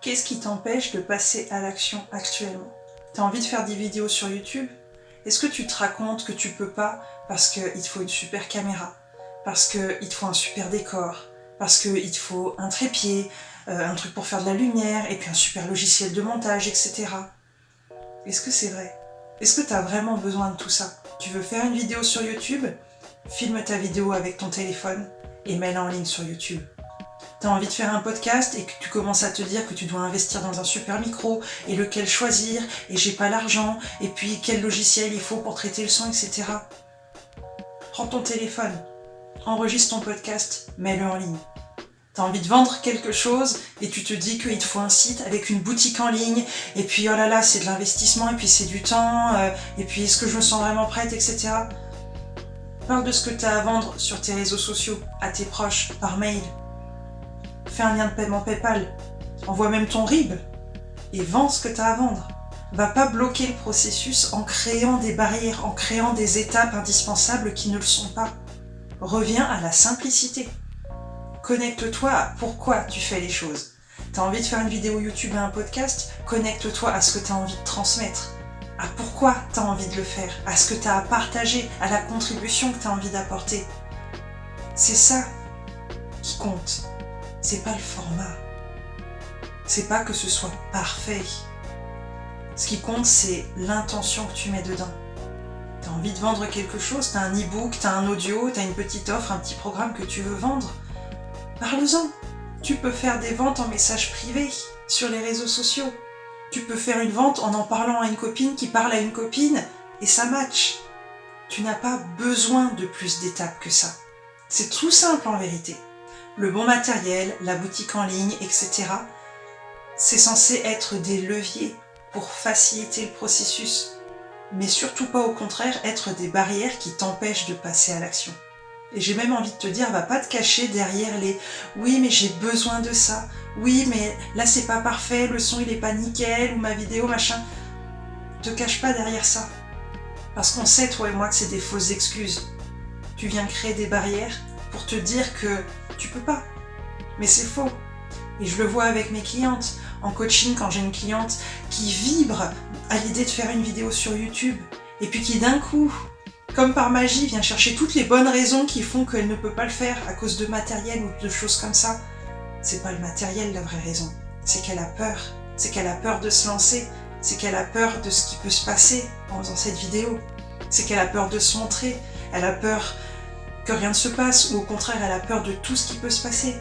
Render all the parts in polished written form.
Qu'est-ce qui t'empêche de passer à l'action actuellement? T'as envie de faire des vidéos sur YouTube? Est-ce que tu te racontes que tu peux pas parce qu'il te faut une super caméra, parce qu'il te faut un super décor, parce qu'il te faut un trépied, un truc pour faire de la lumière, et puis un super logiciel de montage, etc. Est-ce que c'est vrai? Est-ce que t'as vraiment besoin de tout ça? Tu veux faire une vidéo sur YouTube? Filme ta vidéo avec ton téléphone et mets-la en ligne sur YouTube. T'as envie de faire un podcast et que tu commences à te dire que tu dois investir dans un super micro et lequel choisir et j'ai pas l'argent et puis quel logiciel il faut pour traiter le son, etc. Prends ton téléphone, enregistre ton podcast, mets-le en ligne. T'as envie de vendre quelque chose et tu te dis qu'il te faut un site avec une boutique en ligne et puis oh là là c'est de l'investissement et puis c'est du temps et puis est-ce que je me sens vraiment prête, etc. Parle de ce que t'as à vendre sur tes réseaux sociaux, à tes proches, par mail. Fais un lien de paiement PayPal, envoie même ton RIB et vends ce que tu as à vendre. Va pas bloquer le processus en créant des barrières, en créant des étapes indispensables qui ne le sont pas. Reviens à la simplicité. Connecte-toi à pourquoi tu fais les choses. Tu as envie de faire une vidéo YouTube et un podcast? Connecte-toi à ce que tu as envie de transmettre, à pourquoi tu as envie de le faire, à ce que tu as à partager, à la contribution que tu as envie d'apporter. C'est ça qui compte. C'est pas le format. C'est pas que ce soit parfait. Ce qui compte, c'est l'intention que tu mets dedans. T'as envie de vendre quelque chose, t'as un e-book, t'as un audio, t'as une petite offre, un petit programme que tu veux vendre. Parle-en. Tu peux faire des ventes en message privé sur les réseaux sociaux. Tu peux faire une vente en parlant à une copine qui parle à une copine et ça match. Tu n'as pas besoin de plus d'étapes que ça. C'est tout simple en vérité. Le bon matériel, la boutique en ligne, etc. C'est censé être des leviers pour faciliter le processus, mais surtout pas au contraire être des barrières qui t'empêchent de passer à l'action. Et j'ai même envie de te dire, va pas te cacher derrière les « oui mais j'ai besoin de ça, oui mais là c'est pas parfait, le son il est pas nickel, ou ma vidéo machin ». Te cache pas derrière ça, parce qu'on sait toi et moi que c'est des fausses excuses. Tu viens créer des barrières pour te dire que tu peux pas. Mais c'est faux. Et je le vois avec mes clientes. En coaching, quand j'ai une cliente qui vibre à l'idée de faire une vidéo sur YouTube, et puis qui d'un coup, comme par magie, vient chercher toutes les bonnes raisons qui font qu'elle ne peut pas le faire à cause de matériel ou de choses comme ça. C'est pas le matériel la vraie raison. C'est qu'elle a peur. C'est qu'elle a peur de se lancer. C'est qu'elle a peur de ce qui peut se passer en faisant cette vidéo. C'est qu'elle a peur de se montrer. Elle a peur que rien ne se passe, ou au contraire, elle a peur de tout ce qui peut se passer.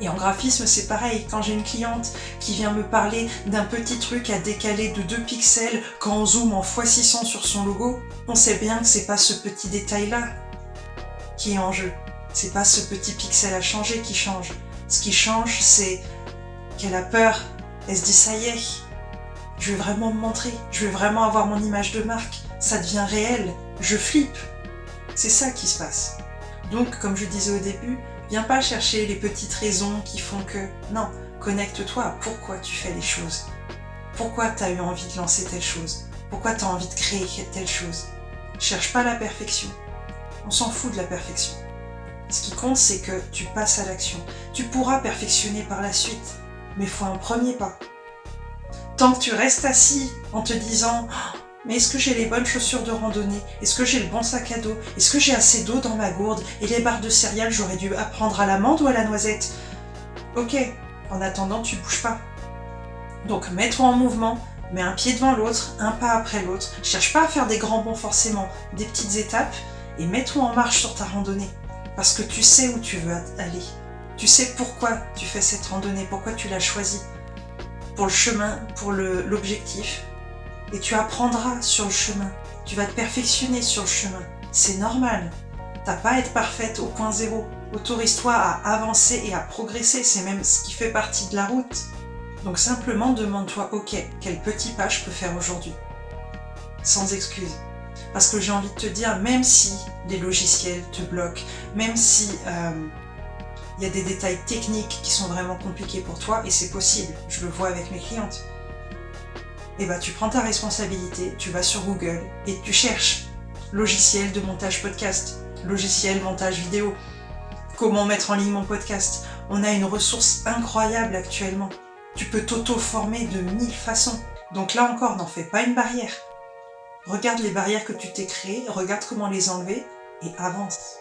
Et en graphisme, c'est pareil. Quand j'ai une cliente qui vient me parler d'un petit truc à décaler de 2 pixels quand on zoome en x600 sur son logo, on sait bien que c'est pas ce petit détail-là qui est en jeu. C'est pas ce petit pixel à changer qui change. Ce qui change, c'est qu'elle a peur. Elle se dit, ça y est, je vais vraiment me montrer. Je vais vraiment avoir mon image de marque. Ça devient réel. Je flippe. C'est ça qui se passe. Donc, comme je disais au début, viens pas chercher les petites raisons qui font que... Non, connecte-toi à pourquoi tu fais les choses. Pourquoi tu as eu envie de lancer telle chose. Pourquoi tu as envie de créer telle chose. Cherche pas la perfection. On s'en fout de la perfection. Ce qui compte, c'est que tu passes à l'action. Tu pourras perfectionner par la suite, mais il faut un premier pas. Tant que tu restes assis en te disant... Mais est-ce que j'ai les bonnes chaussures de randonnée? Est-ce que j'ai le bon sac à dos? Est-ce que j'ai assez d'eau dans ma gourde? Et les barres de céréales, j'aurais dû apprendre à l'amande ou à la noisette? Ok, en attendant, tu bouges pas. Donc mets-toi en mouvement, mets un pied devant l'autre, un pas après l'autre. Cherche pas à faire des grands bonds forcément, des petites étapes, et mets-toi en marche sur ta randonnée. Parce que tu sais où tu veux aller. Tu sais pourquoi tu fais cette randonnée, pourquoi tu l'as choisie. Pour le chemin, pour l'objectif. Et tu apprendras sur le chemin. Tu vas te perfectionner sur le chemin. C'est normal. T'as pas à être parfaite au point zéro. Autorise-toi à avancer et à progresser. C'est même ce qui fait partie de la route. Donc simplement demande-toi, ok, quel petit pas je peux faire aujourd'hui? Sans excuse. Parce que j'ai envie de te dire, même si les logiciels te bloquent, même si y a des détails techniques qui sont vraiment compliqués pour toi, et c'est possible, je le vois avec mes clientes, et bah tu prends ta responsabilité, tu vas sur Google et tu cherches logiciel de montage podcast, logiciel montage vidéo, comment mettre en ligne mon podcast. On a une ressource incroyable actuellement. Tu peux t'auto-former de 1000 façons. Donc là encore, n'en fais pas une barrière. Regarde les barrières que tu t'es créées, regarde comment les enlever et avance.